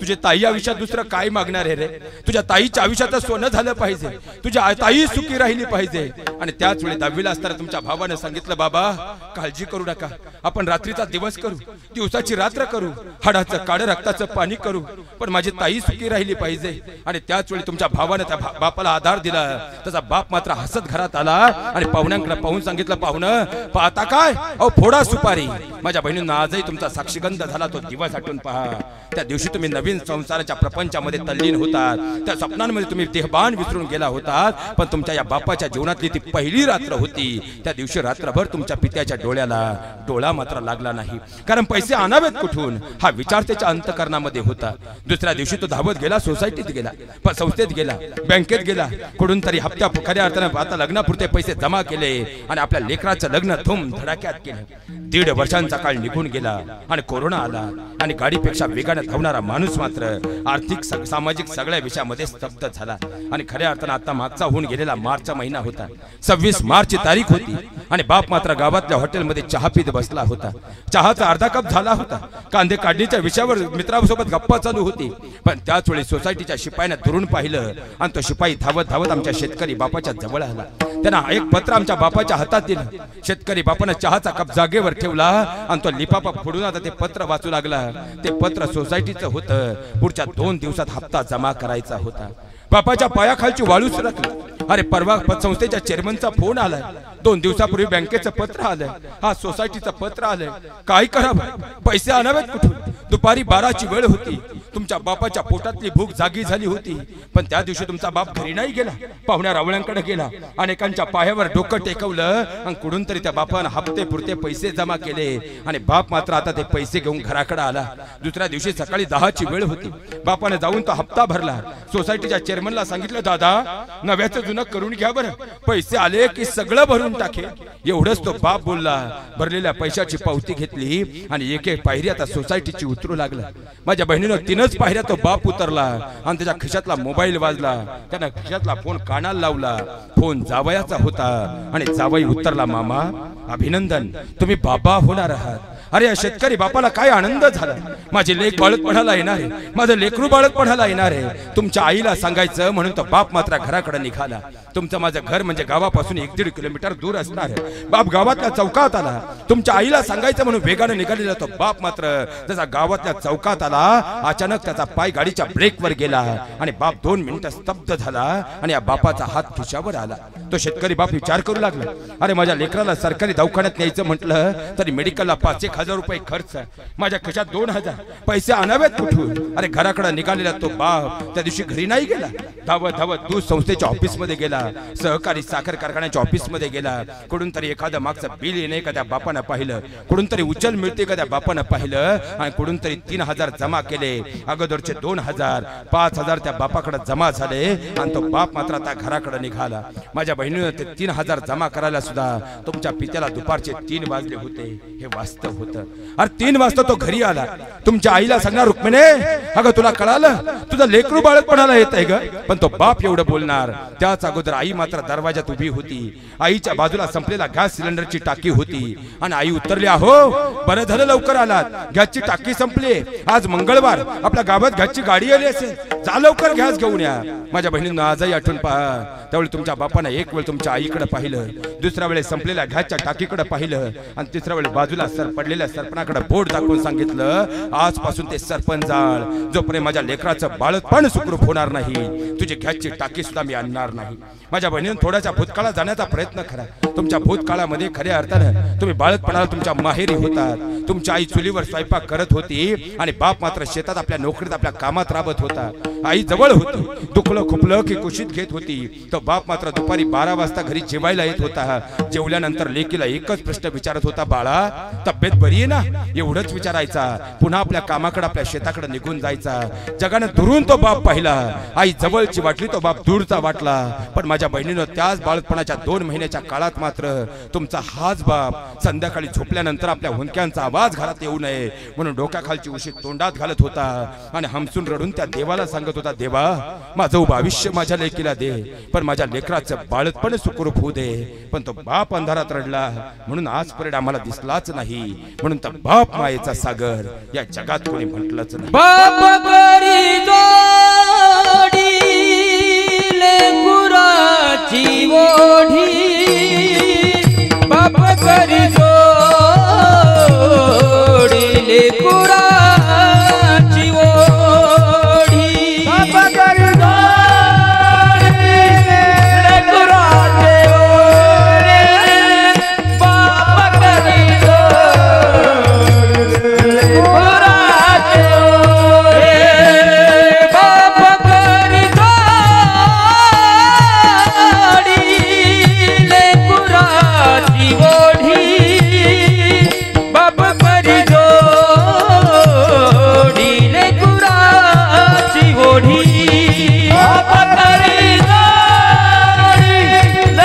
तुझे ताई आयुष्यात दुसरं काय मागणार आहे रे? तुझ्या ताईच्या आयुष्यात सोनं झालं पाहिजे, तुझ्या ताई सुखी राहिली पाहिजे. आणि त्याच वेळी 10वीला असताना तुमच्या भावानं सांगितलं, बाबा काळजी करू नका, आपण रात्रीचा दिवस करू, दिवसाची रात्र करू, हाडाचं काळं रक्ताचं पाणी करू, पण माझी ताई सुखी राहिली पाहिजे. आणि त्याच वेळी तुमच्या भावानं त्या बापाला आधार दिला. त्याचा बाप मात्र हसत घरात आला आणि पाहुण्यांकडे पाहून सांगितलं, पाहुणं पाहता काय, अहो फोडा सुपारी. माझ्या बहिणींना आजही तुमचा साक्षीगंध झाला तो दिवस आठवून पहा. त्या दिवशी तुम्ही नवीन संसाराच्या प्रपंचामध्ये तल्लीन होतात, त्या स्वप्नांमध्ये तुम्ही देहबान विसरून गेला होतात, पण तुमच्या या बापाच्या जीवनातली ती पहिली रात्र होती. त्या दिवशी रात्रभर तुमच्या पित्याच्या डोळ्याला डोळा मात्र लागला नाही, कारण पैसे आणावेत कुठून हा विचार त्याच्या अंतःकरणामध्ये होता. दुसऱ्या दिवशी तो धावत गेला, सोसायटीत गेला, संस्थेत गेला, बँकेत गेला, कुठून तरी हप्त्या खऱ्या अर्थानं आता लग्नापुरते पैसे जमा केले आणि आपल्या लेकराचं लग्न धूम धडाक्यात केलं. 1.5 वर्षांचा काळ निघून गेला आणि कोरोना आला आणि गाडीपेक्षा वेगाने धावणारा माणूस मात्र आर्थिक सामाजिक सगळ्या विषयामध्ये स्तब्ध झाला. आणि खऱ्या अर्थानं आता मागचा होऊन गेलेला मार्चचा महिना होता, 26 मार्चची तारीख होती आणि बाप मात्र गावातल्या हॉटेलमध्ये चहा पीत बसला होता. चहाचा अर्धा कप झाला होता, कांदे काढणीच्या विषयावर मित्रांसोबत गप्पा चालू होती. पण त्याच वेळी सोसायटीच्या शिपायाने दुरून पाहिलं आणि तो शिपाई धावत धावत आमच्या शेतकरी बापाच्या जवळ आला. त्यांना एक पत्र आमच्या बापाच्या हातात दिलं. शेतकरी बापानं चहाचा कप जागेवर ठेवला आणि तो लिफाफा फोडून आता ते पत्र वाचू लागला. ते पत्र सोसायटीचं होतं, पुढच्या 2 दिवसात हप्ता जमा करायचा होता. बापाच्या पायाखालची वाळू सरकली. अरे परवा संस्थेच्या चेअरमनचा फोन आलाय, 2 दिवसापूर्वी बँकेचं पत्र आलंय, हा सोसायटीचं पत्र आलंय, काय करावं, पैसे आणावेत कुठून? दुपारी 12ची वेळ होती, तुमच्या बापाच्या पोटातली भूक जागी झाली होती, पण त्या दिवशी तुमचा बाप घरी नाही गेला, पाहुण्या रावळ्यांकडे गेला, अनेकांच्या पायावर डोकं टेकवलं आणि कुठून तरी त्या बापानं हप्ते पुरते पैसे जमा केले आणि बाप मात्र आता ते पैसे घेऊन घराकडे आला. दुसऱ्या दिवशी सकाळी 10ची वेळ होती, बापाने जाऊन तो हप्ता भरला. सोसायटीच्या चेअरमनला सांगितलं, दादा नव्याचं जुनं करून घ्या बरं, पैसे आले की सगळं भरून टाकेल. एवढंच तो बाप बोलला. भरलेल्या पैशाची पावती घेतली आणि एक एक पायरी आता सोसायटीची उतरू लागला. माझ्या बहिणीनं 3च पायऱ्या तो बाप उतरला आणि त्याच्या खिशातला मोबाईल वाजला. त्यानं खिशातला फोन कानाला लावला. फोन जावयाचा होता आणि जावई उतरला, मामा अभिनंदन, तुम्ही बाबा होणार आहात. अरे या शेतकरी बापाला काय आनंद झाला, माझे लेक बाळतपणाला येणार आहे, माझं लेकरू बाळतपणाला येणार आहे. तुमच्या आईला सांगायचं म्हणून तो बाप मात्र घराकडे निघाला. तुमचं माझं घर म्हणजे गावापासून 1-1.5 किलोमीटर दूर असणार. बाप गावातल्या चौकात आला. तुमच्या आईला सांगायचं म्हणून वेगाने निघालेला तो बाप मात्र त्याचा गावातल्या चौकात आला. अचानक त्याचा पाय गाडीच्या ब्रेकवर गेला आणि बाप 2 मिनिटं स्तब्ध झाला आणि या बापाचा हात खिशावर आला. तो शेतकरी बाप विचार करू लागला, अरे माझ्या लेकराला सरकारी दवाखान्यात न्यायचं म्हटलं तरी मेडिकलला 5-1 हजार रुपये खर्च, माझ्या खिशात 2,000, पैसे आणावेत कुठून? अरे घराकडे निघालेला तो बाप त्या दिवशी घरी नाही गेला. धावत धावत दूध संस्थेच्या ऑफिस मध्ये गेला, सहकारी साखर कारखान्याच्या ऑफिस मध्ये गेला. कुठून तरी एखादं मागचं बिल येणे का त्या बापानं पाहिलं, कुठून तरी उचल मिळते का त्या बापानं पाहिलं आणि कुठून तरी 3,000 जमा केले. अगोदरचे 2,000, 5,000 त्या बापाकडे जमा झाले आणि तो बाप मात्र आता घराकडे निघाला. माझ्या बहिणीने ते 3,000 जमा करायला सुद्धा तुमच्या पित्याला दुपारचे 3 वाजले होते. हे वास्तव होतं. अरे 3 वाजता तो घरी आला. तुमच्या आईला सांगणार, रुक्मिणे अगं तुला कळालं, तुझं लेकरू बाळतपणाला येत आहे ग. पण तो बाप एवढं बोलणार. त्याच अगोदर आई मात्र दरवाजात उभी होती. आईच्या बाजूला संपलेला गॅस सिलेंडरची टाकी होती आणि आई उतरली, अहो बरं झालं लवकर आलात, गॅसची टाकी संपली, आज मंगळवार, आपल्या गावात गॅसची गाडी आली असेल. जा लवकर गॅस घेऊन या. माझ्या बहिणींना आजही आठवण पहा. त्यावेळी तुमच्या बापानं एक वेळ तुमच्या आईकडे पाहिलं, दुसऱ्या वेळेस संपलेल्या गॅसच्या टाकीकडे पाहिलं आणि तिसऱ्या वेळेस बाजूला पडलेल्या सरपणाकडे बोट दाखवून सांगितलं, आजपासून ते सरपण जाळ, जोपर्यंत माझ्या लेकराचं बाळपण सुखरूप होणार नाही, तुझी गॅसची टाकी सुद्धा मी आणणार नाही. माझ्या बहिणीनं थोड्याच्या भूतकाळात जाण्याचा प्रयत्न करा. तुमच्या भूतकाळामध्ये खऱ्या अर्थानं तुम्ही बाळपणाला तुमच्या माहेरी होतात. तुमची आई चुलीवर स्वयंपाक करत होती आणि बाप मात्र शेतात आपल्या नोकरीत आपल्या कामात राबत होता. आई जवळ होती, दुखलं खुपलं की कुशीत घेत होती. तो बाप मात्र दुपारी 12 वाजता घरी जेवायला येत होता. जेवल्यानंतर लेकीला एकच प्रश्न विचारत होता, बाळा तब्येत बरी आहे ना, एवढंच विचारायचा. पुन्हा आपल्या कामाकडे आपल्या शेताकडे निघून जायचा. जगानं दुरून तो बाप पाहिला. आई जवळची वाटली, तो बाप दूरचा वाटला. पण माझ्या बहिणीनं त्याच बाळपणाच्या 2 महिन्याच्या काळात मात्र तुमचा हाच बाप संध्याकाळी झोपल्यानंतर आपल्या हुंक्यांचा आवाज घरात येऊ नये म्हणून डोक्याखालची उशी तोंडात घालत होता आणि हमसून रडून त्या देवाला सांगत होता, देवा माझं उभं आयुष्य माझ्या लेकीला दे, पण माझ्या लेकराचं बाळपण सुखरूप होऊ दे. पण तो बाप अंधारात रडला म्हणून आजपर्यंत आम्हाला दिसलाच नाही. म्हणून तर बाप मायेचा सागर या जगात कोणी म्हटलंच नाही. बाप करी जोडी लेकुराची ओढी, बाप करी जोडी लेकुराची ओढी, बाप करी जोडी लेकुराची ओढी, बाप करी जोडी लेकुराची ओढी, बाप करी जोडी लेकुराची ओढी, बाप करी जोडी लेकुराची ओढी, बाप करी जोडी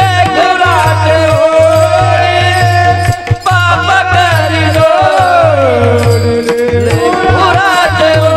लेकुराची ओढी, बाप करी जोडी लेकुराची ओढी.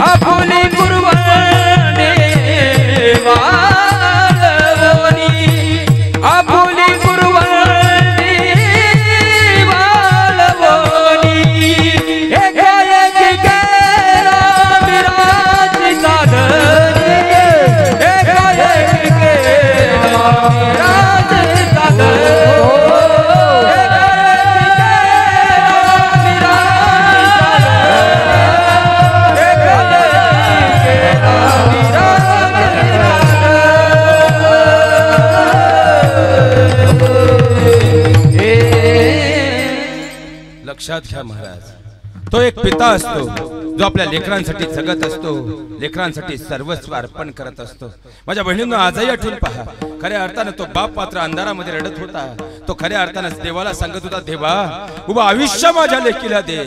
आपुली कुरवाडी वाळवणी, आपुली कुरवाडी वाळवणी, लक्षात घ्या महाराज, तो एक पिता असतो जो आपल्या लेकरांसाठी जगत असतो, लेकरांसाठी सर्वस्व अर्पण करत असतो. माझ्या बहिणींनो आजही आठवून पहा, खऱ्या अर्थानं तो बाप मात्र अंधारामध्ये रडत होता. तो खऱ्या अर्थानं देवाला सांगत होता, देवा उभं आयुष्य माझ्या लेकीला दे,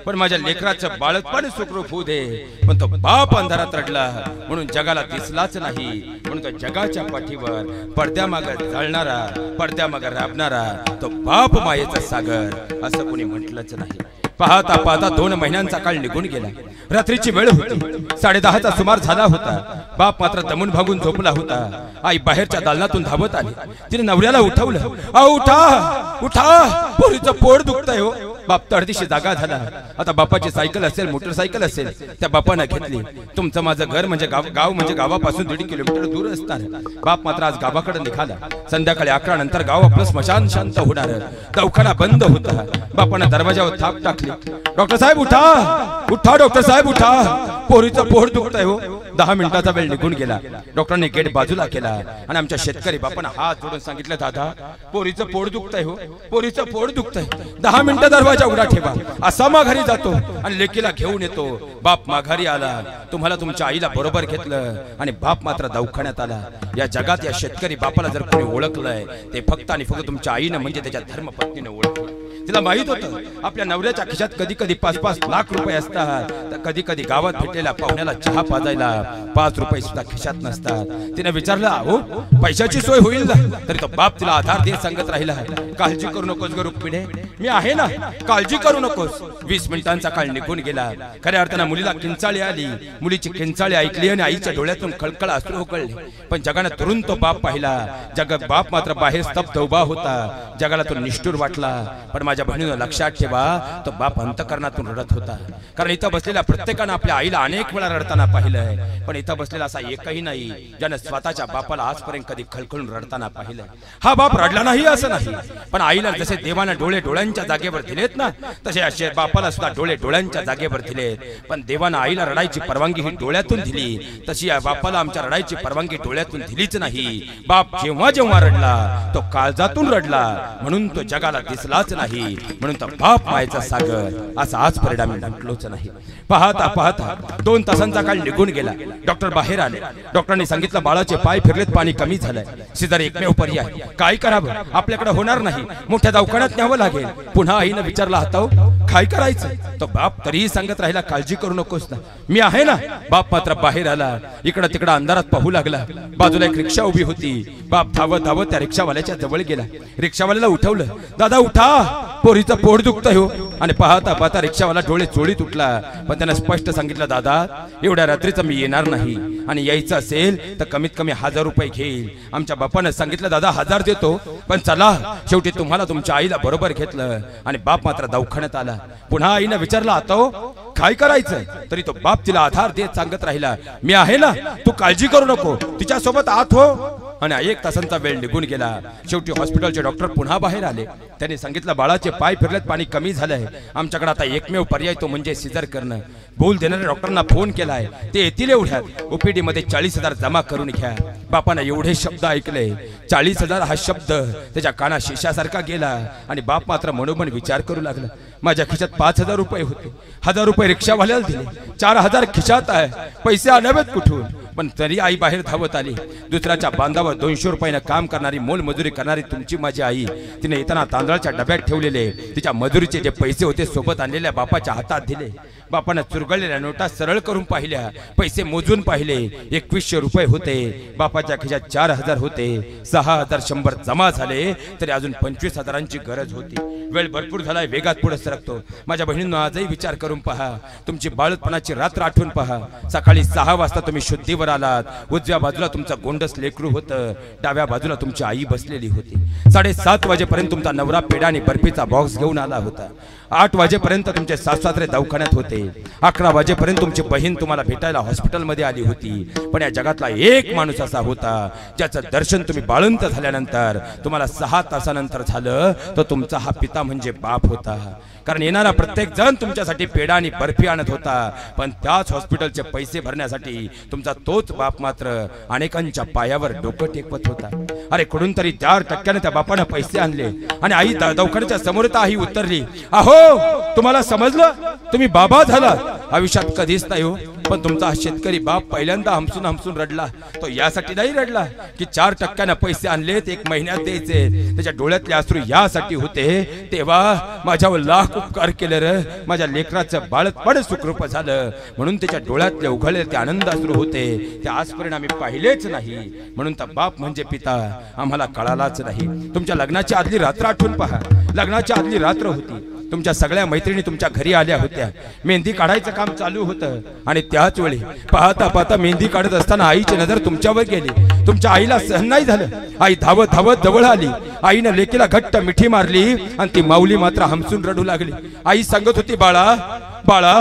पण माझ्या लेकराचं बाळपण सुखरूप होऊ दे. पण तो बाप अंधारात रडला म्हणून जगाला दिसलाच नाही. म्हणून तो जगाच्या पाठीवर पडद्यामागे जळणारा, पडद्यामागे राबणारा तो बाप मायेचा सागर असं कोणी म्हटलंच नाही. पाहता पाहता 2 महिन्यांचा काळ निघून गेला. रात्रीची वेळ होती, 10:30चा सुमार झाला होता. बाप मात्र दमून भागून झोपला होता. आई बाहेरच्या दालनातून धावत आली. तिने नवऱ्याला उठवलं, उठा उठा, पोरीचं पोट दुखतंय हो. बाप तडदिशी जागा झाला. आता बापाची सायकल असेल, मोटरसायकल असेल, त्या बापानं घेतली. तुमचं माझं घर म्हणजे गाव म्हणजे गावापासून 1.5 किलोमीटर दूर असणार. बाप मात्र आज गावाकडे निघाला. संध्याकाळी 11 नंतर गाव आपलं स्मशान शांत होणार. दवाखाना बंद होता. बापानं दरवाजावर थाप टाकली. डॉक्टर साहेब उठा, उठा डॉक्टर साहेब उठा, पोरीचं पोट दुखतंय हो. 10 मिनिटाचा वेळ निघून गेला. डॉक्टरांनी गेट बाजूला केला आणि आमच्या शेतकरी बापानं हात जोडून सांगितलं, दादा पोरीचं पोट दुखतंय हो, पोरीचं पोट दुखतंय. 10 मिनिटं दरवाजा उघडा ठेवा. असा माघारी जातो आणि लेकीला घेऊन येतो. बाप माघारी आला. तुम्हाला तुमच्या आईला बरोबर घेतलं आणि बाप मात्र दवाखान्यात आला. या जगात या शेतकरी बापाला जर कोणी ओळखलंय ते फक्त आणि फक्त तुमच्या आईनं म्हणजे त्याच्या धर्मपत्नीनं ओळखलं. तिला माहित होतं आपल्या नवऱ्याच्या खिशात कधी कधी 5-5 लाख रुपये असतात, तर कधी कधी गावात भेटलेल्या पाहुण्याला चहा पाजायला 5 रुपये सुद्धा खिशात नसतात. तिने विचारलं, अहो पैशाची सोय होईल ना? तरी तो बाप तिला आधार देत सांगत राहिला, काळजी करू नकोस ग रुक्मिणे, मी आहे ना, काळजी करू नकोस. 20 मिनिटांचा काळ निघून गेला. खऱ्या अर्थानं मुलीला किंचाळी आली. मुलीची किंचाळी ऐकली आणि आईच्या डोळ्यातून खळखळ अश्रू उकळले. पण जगानं तुरून तो बाप पाहिला. बाप मात्र बाहेर स्तब्ध उभा होता. जगाला तो निष्ठुर वाटला. पण माझ्या बहिणीनं लक्षात ठेवा, तो बाप अंतकरणातून रडत होता. कारण इथं बसलेल्या प्रत्येकानं आपल्या आईला अनेक वेळा रडताना पाहिलंय, पण इथं बसलेला असा एकही नाही ज्यानं स्वतःच्या बापाला आजपर्यंत कधी खळखळून रडताना पाहिलंय. हा बाप रडला नाही असं नाही, पण आईला जसे देवानं डोळे डोळ्यांच्या जागेवर दिलेत ना, तसे असे बापाला सुद्धा डोळे डोळ्यांच्या जागेवर दिलेत. पण देवानं आईला रडायची परवानगी ही डोळ्यातून दिली, तशी या बापाला आमच्या रडायची परवानगी डोळ्यातून दिलीच नाही. बाप जेव्हा जेव्हा रडला तो काळजातून रडला, म्हणून तो जगाला दिसलाच नाही. म्हणून तर बाप मायेचा सागर असा आज परिणामी म्हटलोच नाही. पाहता पाहता 2 तासांचा काळ निघून गेला. डॉक्टर बाहेर आले. डॉक्टरांनी सांगितलं, बाळाचे पाय फिरलेत, पाणी कमी झालंय, सिजर एकमेव पर्याय. काय करावं? आपल्याकडे होणार नाही, मोठ्या दवाखान्यात न्यावं लागेल. पुन्हा आईनं विचारलं, हाताव काय करायचं? तो बाप तरीही सांगत राहिला, काळजी करू नकोस ना, मी आहे ना. बाप मात्र बाहेर आला. इकडं तिकडं अंधारात पाहू लागला. बाजूला एक रिक्षा उभी होती. बाप धावत धावत त्या रिक्षावाल्याच्या जवळ गेला. रिक्षावाल्याला उठवलं, दादा उठा, पोरीचं पोट दुखतंय हो. आणि पाहता पाहता रिक्षावाला डोळे चोळीत उठला. पण त्यानं स्पष्ट सांगितलं, दादा एवढ्या रात्रीचं मी येणार नाही, आणि यायचं असेल तर कमीत कमी 1000 रुपये घेईल. आमच्या बापानं सांगितलं, दादा 1000 देतो, पण चला. शेवटी तुम्हाला तुमच्या आईला बरोबर घेतलं आणि बाप मात्र दवाखान्यात आला. पुन्हा आईनं विचारलं, आता काय करायचं? तरी तो बाप तिला आधार देत सांगत राहिला, मी आहे ना, तू काळजी करू नको, तिच्या सोबत आत हो. आणि 1 तासांचा वेळ निघून गेला. शेवटी हॉस्पिटलचे डॉक्टर पुन्हा बाहेर आले. त्यांनी सांगितलं, बाळाचे पाय फिरलेत, पाणी कमी झालंय, आमच्याकडे आता एकमेव पर्याय तो म्हणजे सिजर करणं. बोल देणाऱ्या डॉक्टरांना फोन केलाय, ते येतील एवढ्यात. ओपीडी मध्ये 40,000 जमा करून घ्या. बापानं एवढे शब्द ऐकले. 40,000 हा शब्द त्याच्या कानात शिशासारखा गेला. आणि बाप मात्र मनोमन विचार करू लागला, माझ्या खिशात 5,000 रुपये होते, 1000 रुपये रिक्षावाल्याला दिले, 4,000 खिशात आहे, पैसे आणावेत कुठून? पण तरी आई बाहेर धावत आली. दुसऱ्याच्या बांधावर 200 रुपयानं काम करणारी, मोलमजुरी करणारी तुमची माझी आई, तिने येताना तांदळाच्या डब्यात ठेवलेले तिच्या मजुरीचे जे पैसे होते सोबत आणलेल्या बापाच्या हातात दिले. बापानं चुरगळलेल्या नोटा सरळ करून पाहिल्या, पैसे मोजून पाहिले, 2100 रुपये होते. बापाच्या खिशात 4000 होते. 6100 जमा झाले, तरी अजून 25,000ची गरज होती. वेळ भरपूर झालाय, वेगात पुढे सरकतो. माझ्या बहिणींनो, आजही विचार करून पहा, तुमची बाळपणाची रात्र आठवून पहा. सकाळी 6 वाजता तुम्ही शुद्धीवर आलात. उजव्या बाजूला तुमचं गोंडस लेकरू होतं, डाव्या बाजूला तुमची आई बसलेली होती. 7:30 वाजेपर्यंत तुमचा नवरा पेढा आणि बर्फीचा बॉक्स घेऊन आला होता. 8 वाजेपर्यंत तुमचे सासरे दवाखान्यात होते. 11 वाजेपर्यंत तुमची बहीण तुम्हाला भेटायला हॉस्पिटलमध्ये आली होती. पण या जगातला एक माणूस असा होता ज्याचं दर्शन तुम्ही बाळंत झाल्यानंतर तुम्हाला 6 तासानंतर झालं, तर तुमचा हा पिता म्हणजे बाप होता. कारण येणारा प्रत्येक जण तुमच्यासाठी पेढा आणि बर्फी आणत होता, पण त्याच हॉस्पिटलचे पैसे भरण्यासाठी तुमचा तोच बाप मात्र अनेकांच्या पायावर डोकं टेकवत होता. अरे कुठून तरी 4% त्या बापानं पैसे आणले आणि आई दवाखान्याच्या समोर आई उतरली. अहो, तुम्हाला समजलं, तुम्ही बाबा झाला. आयुष्यात कधीच नाही हो, पण तुमचा शेतकरी बाप पहिल्यांदा हमसून हमसून रडला. तो यासाठी नाही रडला की 4% पैसे आणलेत, 1 महिन्यात द्यायचे. त्याच्या डोळ्यातले अश्रू यासाठी होते, तेव्हा माझ्यावर लाख उपकार केले रे, माझ्या लेकराचं बाळपण सुखरूप झालं, म्हणून त्याच्या डोळ्यातले उघडले ते आनंद अश्रू होते, ते आजपर्यंत आम्ही पाहिलेच नाही. म्हणून तर बाप म्हणजे पिता आम्हाला कळालाच नाही. तुमच्या लग्नाची आदली रात्र आठवून पहा. लग्नाची आदली रात्र होती. तुमच्या सगळ्या मैत्रिणी तुमच्या घरी आल्या होत्या. मेहंदी काढायचं काम चालू होतं आणि त्याच वेळी पाहता पाहता मेहंदी काढत असताना आईची नजर तुमच्यावर गेली. तुमच्या आईला सहन नाही झालं. आई धावत धावत जवळ आली. आईनं लेकीला घट्ट मिठी मारली आणि ती माऊली मात्र हमसून रडू लागली. आई सांगत होती, बाळा बाळा,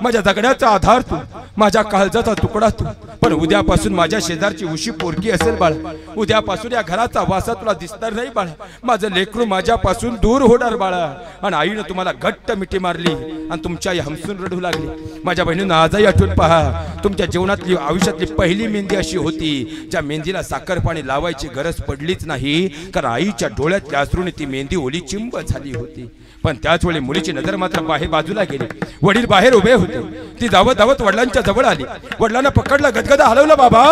माझ्या जगण्याचा आधार तू, माझ्या काळजाचा तुकडा तू, पण उद्यापासून माझ्या शेजारची उशी पोरकी असेल बाळा. उद्यापासून या घराचा वासा तुला दिसणार नाही बाळा. माझं लेकरू माझ्यापासून दूर होणार बाळा. आणि आईनं तुम्हाला घट्ट मिठी मारली आणि तुमची आई हमसून रडू लागली. माझ्या बहिणीनं आजही आठवून पहा, तुमच्या जीवनातली आयुष्यातली पहिली मेहंदी अशी होती ज्या मेहंदीला साखर पाणी लावायची गरज पडलीच नाही, कारण आईच्या डोळ्यातल्या अश्रूने ती मेहंदी ओली चिंब झाली होती. पण त्याच वेळी मुलीची नजर मात्र बाहेर बाजूला गेली. वडील बाहेर उभे होते. ती धावत धावत वडिलांच्या जवळ आली. वडिलांना पकडलं, गदगदा हलवलं. बाबा,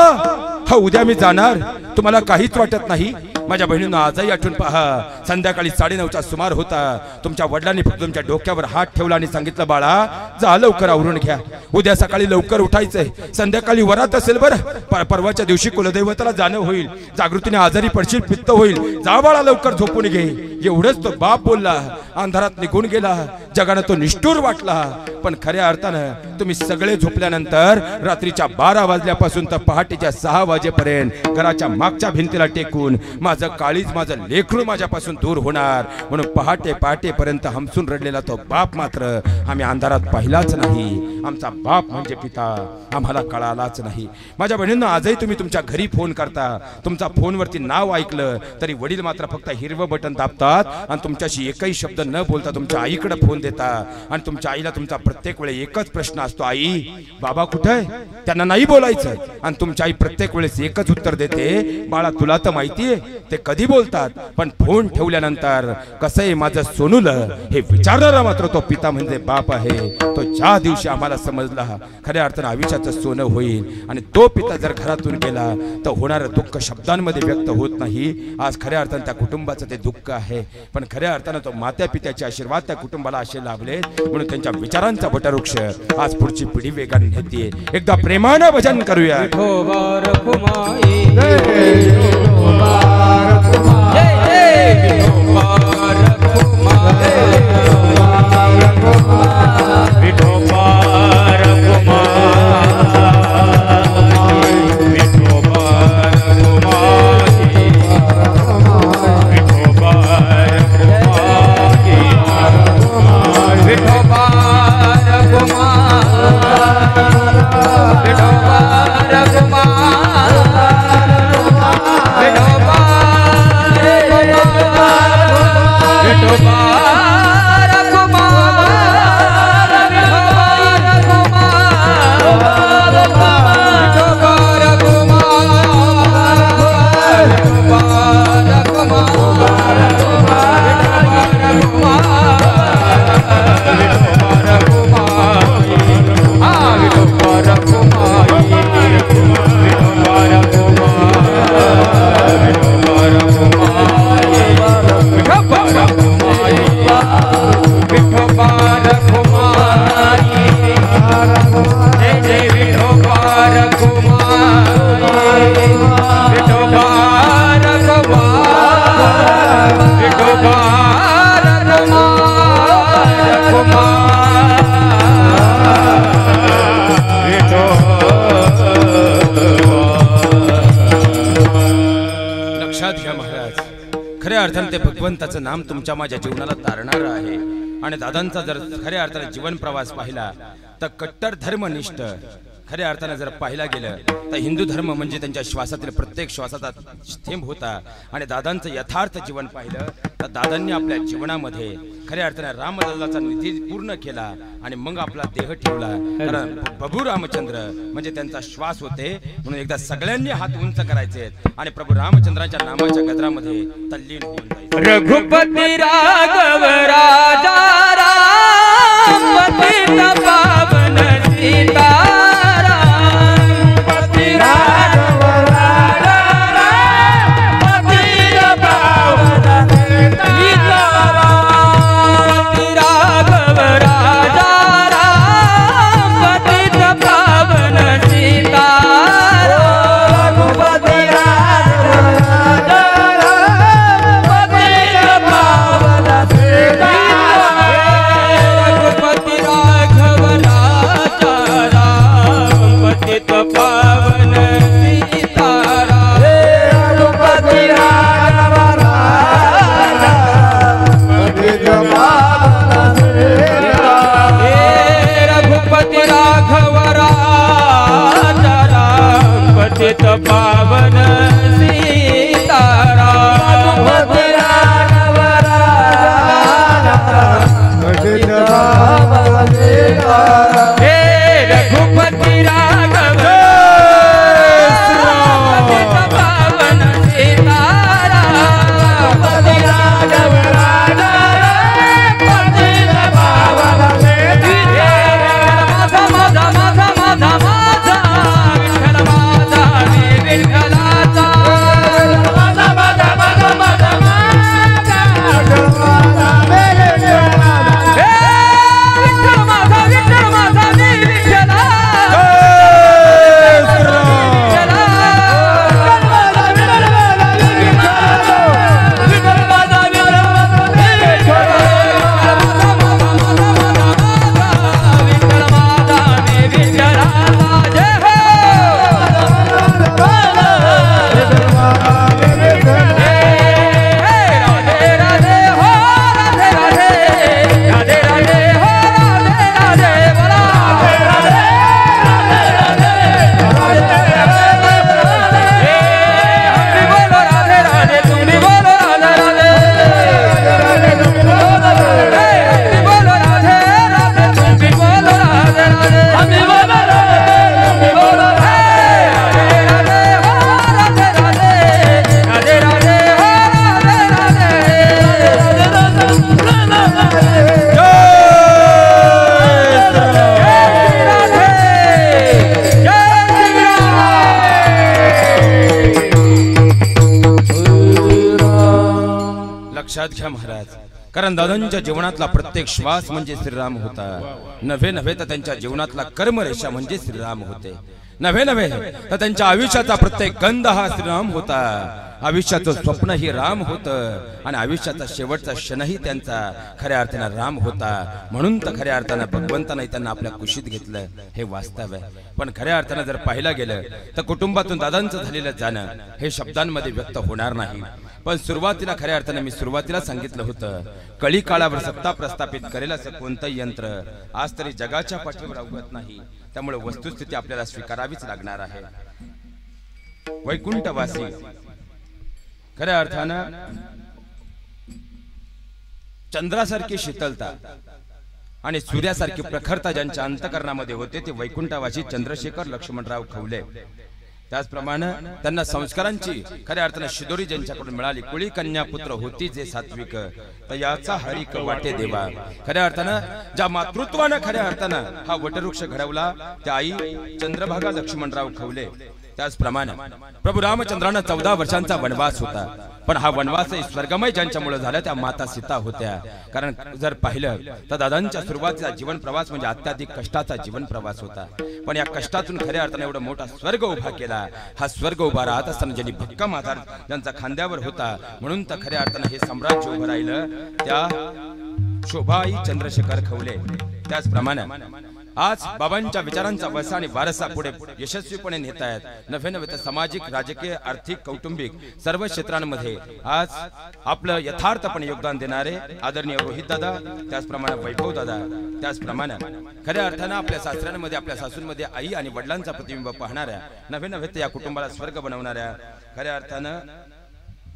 हा उद्या मी जाणार, तुम्हाला काहीच वाटत नाही? माझ्या बहिणीनं आजही आठवून पहा, संध्याकाळी 9:30चा सुमार होता. तुमच्या वडिलांनी फक्त तुमच्या डोक्यावर हात ठेवला आणि सांगितलं, बाळा जा लवकर आवरून घ्या, उद्या सकाळी लवकर उठायचंय, संध्याकाळी वरात असेल बरं, परवाच्या दिवशी कुलदैवताला जाणं होईल, जागृतीने आजारी पडशील, पित्त होईल, जा बाळा लवकर झोपून घे. एवढंच तो बाप बोलला. अंधारात निघून गेला. जगानं तो निष्ठूर वाटला. पण खऱ्या अर्थानं तुम्ही सगळे झोपल्यानंतर रात्रीच्या 12 वाजल्यापासून तर पहाटेच्या 6 वाजेपर्यंत घराच्या मागच्या भिंतीला टेकून माझं काळीज, माझं लेकरू माझ्यापासून दूर होणार म्हणून पहाटे पहाटेपर्यंत हमसून रडलेला तो बाप मात्र आम्ही अंधारात पाहिलाच नाही. आमचा बाप म्हणजे पिता आम्हाला कळालाच नाही. माझ्या बहिणींना आजही तुम्ही तुमच्या घरी फोन करता, तुमचा फोनवरती नाव ऐकलं तरी वडील मात्र फक्त हिरवं बटन दाबतात आणि तुमच्याशी एकही शब्द न बोलता तुमच्या आईकडे फोन देता. आणि तुमच्या आईला तुमचा प्रत्येक वेळी एकच प्रश्न असतो, आई बाबा कुठे आहे? त्यांना नाही बोलायचं. आणि तुमच्या आई प्रत्येक वेळेस एकच उत्तर देते, बाळा तुला तर माहितीये ते कधी बोलतात, पण फोन ठेवल्यानंतर कसं आहे माझं सोनूलं हे विचारणारा मात्र तो पिता म्हणजे बाप आहे. तो ज्या दिवशी आम्हाला समजला खऱ्या अर्थानं आयुष्याचं सोनं होईल आणि तो पिता जर घरातून गेला तर होणारं दुःख शब्दांमध्ये व्यक्त होत नाही. आज खऱ्या अर्थानं त्या कुटुंबाचं ते दुःख आहे, पण खऱ्या अर्थानं तो मात्या पित्याचे आशीर्वाद त्या कुटुंबाला असे लाभले म्हणून त्यांच्या विचारांचा वटवृक्ष आज पुढची पिढी वेगाने नेते. एकदा प्रेमानं भजन करूया. ते भगवंताचं नाम तुमच्या माझ्या जीवनाला तारणार आहे. आणि दादांचा जर खऱ्या अर्थाने जीवन प्रवास पाहिला तर कट्टर धर्मनिष्ठ खऱ्या अर्थाने जर पाहिला गेलं तर हिंदू धर्म म्हणजे त्यांच्या श्वासातील प्रत्येक श्वासाचा थेंब होता. आणि दादांचं यथार्थ जीवन पाहिलं तर दादांनी आपल्या जीवनामध्ये खऱ्या अर्थाने रामलल्लाचा निधी पूर्ण केला आणि मग आपला देह ठेवला. कारण प्रभू रामचंद्र म्हणजे त्यांचा श्वास होते. म्हणून एकदा सगळ्यांनी हात उंच करायचे आणि प्रभू रामचंद्राच्या नामाच्या गजरामध्ये तल्लीन होऊन जायचे. रघुपती राघव राजा राम पतित पावन सीता घ्या महाराज, कारण दादांच्या जीवनातला प्रत्येक श्वास म्हणजे श्रीराम होता. नव्हे तर त्यांच्या जीवनातला कर्मरेषा म्हणजे श्रीराम होते. नव्हे तर त्यांच्या आयुष्याचा प्रत्येक गंध हा श्रीराम होता. आयुष्याचं स्वप्न ही राम होतं आणि आयुष्याचा शेवटचा क्षणही त्यांचा खऱ्या अर्थानं राम होता. म्हणून तर खऱ्या अर्थानं भगवंताने त्यांना आपल्या कुशीत घेतलं, हे वास्तव आहे. पण खऱ्या अर्थानं जर पाहिलं गेलं तर कुटुंबातून दादांचं झालेलं जाणं हे शब्दांमध्ये व्यक्त होणार नाही. पण सुरुवातीला खऱ्या अर्थानं मी सुरुवातीला सांगितलं होतं, कळी काळावर सत्ता प्रस्थापित करेल असं कोणतंही यंत्र आज तरी जगाच्या पाठीवर अवगत नाही. त्यामुळे वस्तुस्थिती आपल्याला स्वीकारावीच लागणार आहे. वैकुंठवासी खऱ्या अर्थानं चंद्रासारखी शीतलता आणि सूर्यासारखी प्रखरता ज्यांच्या अंतकरणामध्ये होते ते वैकुंठवासी चंद्रशेखर लक्ष्मणराव खवले. त्याचप्रमाणे त्यांना संस्कारांची खऱ्या अर्थानं शिदोरी ज्यांच्याकडून मिळाली. कुळी कन्या पुत्र होती जे सात्विक, तर याचा हरिक वाटे देवा. खऱ्या अर्थानं ज्या मातृत्वानं खऱ्या अर्थानं हा वटवृक्ष घडवला त्या आई चंद्रभागा लक्ष्मणराव खवले. त्याचप्रमाणे प्रभू रामचंद्रांना 14 वर्षांचा वनवास होता. पण हा वनवास स्वर्गमय ज्यांच्यामुळे झाला त्या माता सीता होत्या. कारण जर पाहिलं तर दादांच्या सुरुवातीचा जीवन प्रवास म्हणजे अत्याधिक कष्टाचा जीवन प्रवास होता. पण या कष्टातून खऱ्या अर्थाने एवढा मोठा स्वर्ग उभा केला. हा स्वर्ग उभा राहत असताना ज्यांनी भक्कम आधार ज्यांचा खांद्यावर होता, म्हणून तर खऱ्या अर्थाने हे साम्राज्य उभं राहिलं त्या शोभाई चंद्रशेखर खवले. त्याचप्रमाणे आज बाबांच्या विचारांचा वसा आणि वारसा पुढे यशस्वीपणे नेत आहेत. नव्हे तर सामाजिक, राजकीय, आर्थिक, कौटुंबिक सर्व क्षेत्रांमध्ये आज आपलं यथार्थपणे योगदान देणारे आदरणीय रोहित दादा, त्याचप्रमाणे वैभव दादा, त्याचप्रमाणे खऱ्या अर्थानं आपल्या सासऱ्यांमध्ये आपल्या सासूंमध्ये आई आणि वडिलांचा प्रतिबिंब पाहणाऱ्या, नव्हे तर या कुटुंबाला स्वर्ग बनवणाऱ्या खऱ्या अर्थानं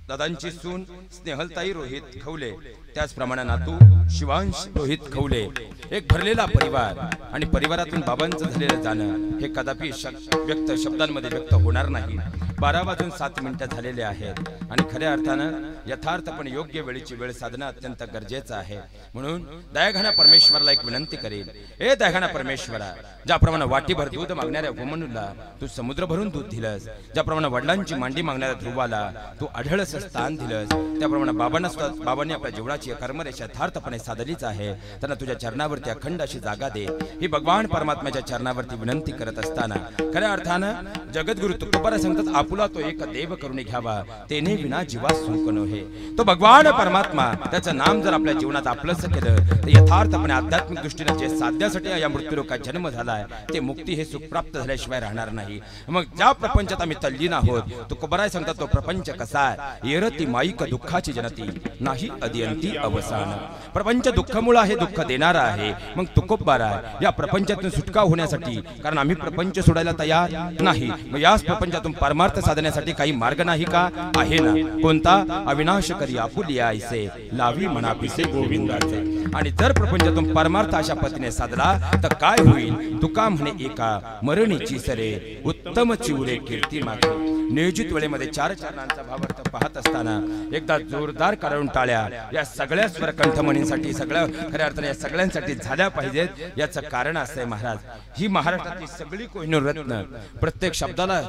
दादांची सून स्नेहलताई रोहित खवले, त्याचप्रमाणे नातू शिवांश रोहित खवले. एक भरलेला परिवार आणि परिवारातून बाबांचं झालेलं जाणं हे कदापि शब्दांमध्ये व्यक्त होणार नाही. 12:07 झालेले आहेत आणि खऱ्या अर्थानं यथार्थपणे योग्य वेळेची वेळ साधणं अत्यंत गरजेचं आहे. म्हणून दयाघना परमेश्वराला एक विनंती करेल, ए दयाघना परमेश्वरा, ज्याप्रमाणे वाटीभर दूध मागणाऱ्या वमनुला तू समुद्र भरून दूध दिलंस, ज्याप्रमाणे वडिलांची मांडी मागणाऱ्या ध्रुवाला तू आढळस स्थान दिलंस, त्याप्रमाणे बाबांनी आपल्या जीवनाची कर्मरेषा यथार्थपणे साधलीच आहे. त्यांना तुझ्या चरणावरती अखंड अशी जागा दे, ही भगवान परमात्म्याच्या चरणावरती विनंती करत असताना खऱ्या अर्थानं जगद्गुरु तुकोबारा सांगतात, आपुला तो एक देव करून घ्यावा, तेने विना जीवा सुख नव्हे. तो भगवान परमात्मा त्याचं नाम जर आपल्या जीवनात आपलंच केलं तर यथार्थपणे आध्यात्मिक दृष्टीने जे साध्यासाठी या मृत्यूलोकात जन्म झालाय ते मुक्ती हे सुख प्राप्त झाल्याशिवाय राहणार नाही. मग ज्या प्रपंचात आम्ही तल्लीन आहोत, तुकोबारा सांगतात तो प्रपंच कसा आहे, येरती माईक दुःखाची जनती नाही अदियंती अवसान. प्रपंच दुःखामुळे आहे, दुःख देणारा आहे. मग तुकोबारा या प्रपंचातून सुटका होण्यासाठी, कारण आम्ही प्रपंच सोडायला तयार नाही, मग याच प्रपंचातून परमार्थ साधण्यासाठी काही मार्ग नाही का? आहे ना. कोणता? अविनाश करी आपुलिया ऐसे लावी मनापिसे गोविंदाचे. आणि जर प्रपंचातून परमार्थ अशा पद्धतीने साधला तर काय होईल? तुका म्हणे एका मरणीची सरे उत्तम चिवरे कीर्ती मागे. नियोजित वेळेमध्ये 4 चरणांचा भावार्थ पाहत असताना एकदा जोरदार काढून टाळ्या या सगळ्या स्वर कंठमणींसाठी, सगळ्या खऱ्या अर्थाने या सगळ्यांसाठी झाल्या पाहिजेत. याचं कारण असं आहे महाराज, ही महाराष्ट्रातली सगळी कोहिनूर रत्न प्रत्येक शब्दाला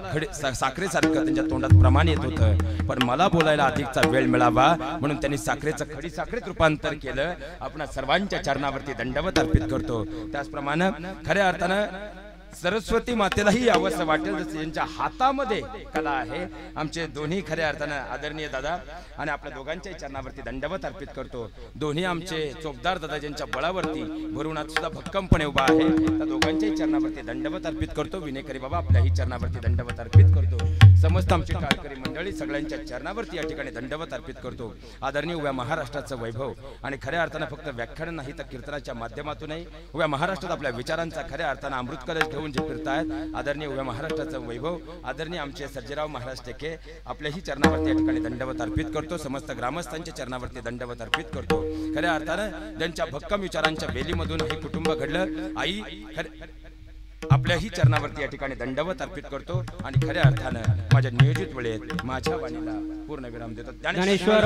साखरेसारखं त्यांच्या तोंडात प्रमाण येत होतं. पण मला बोलायला अधिकचा वेळ मिळावा म्हणून त्यांनी साखरेचं खडी साखरेत रूपांतर केलं. आपण सर्वांच्या चरणावरती दंडवत अर्पित करतो. त्याचप्रमाणे खऱ्या अर्थानं सरस्वती मातेलाही यावंसं वाटेल जसं यांच्या हातामध्ये कला आहे. आमचे दोन्ही खऱ्या अर्थानं आदरणीय दादा आणि आपल्या दोघांच्याही चरणावरती दंडवत अर्पित करतो. दोन्ही आमचे चोपदार दादा ज्यांच्या बळावरती भरुणात सुद्धा भक्कमपणे उभा आहे, त्या दोघांच्याही चरणावरती दंडवत अर्पित करतो. विनेकरी बाबा आपल्याही चरणावरती दंडवत अर्पित करतो. समस्त आमची टाळकरी मंडळी सगळ्यांच्या चरणावरती या ठिकाणी दंडवत अर्पित करतो. आदरणीय उभ्या महाराष्ट्राचं वैभव आणि खऱ्या अर्थानं फक्त व्याख्यान नाही तर कीर्तनाच्या माध्यमातूनही उभ्या महाराष्ट्रात आपल्या विचारांचा खऱ्या अर्थानं अमृत कलश घेऊन जे फिरतायत आदरणीय उभ्या महाराष्ट्राचं वैभव आदरणीय आमचे सर्जेराव महाराज टेके आपल्याही चरणावरती या ठिकाणी दंडवत अर्पित करतो. समस्त ग्रामस्थांच्या चरणावरती दंडवत अर्पित करतो. खऱ्या अर्थानं ज्यांच्या भक्कम विचारांच्या वेलीमधून हे कुटुंब घडलं, आई आपल्याही चरणावरती या ठिकाणी दंडवत अर्पित करतो. आणि खऱ्या अर्थानं माझ्या नियोजित वेळेत माझ्या वाणीला पूर्ण विराम देतो. ज्ञानेश्वर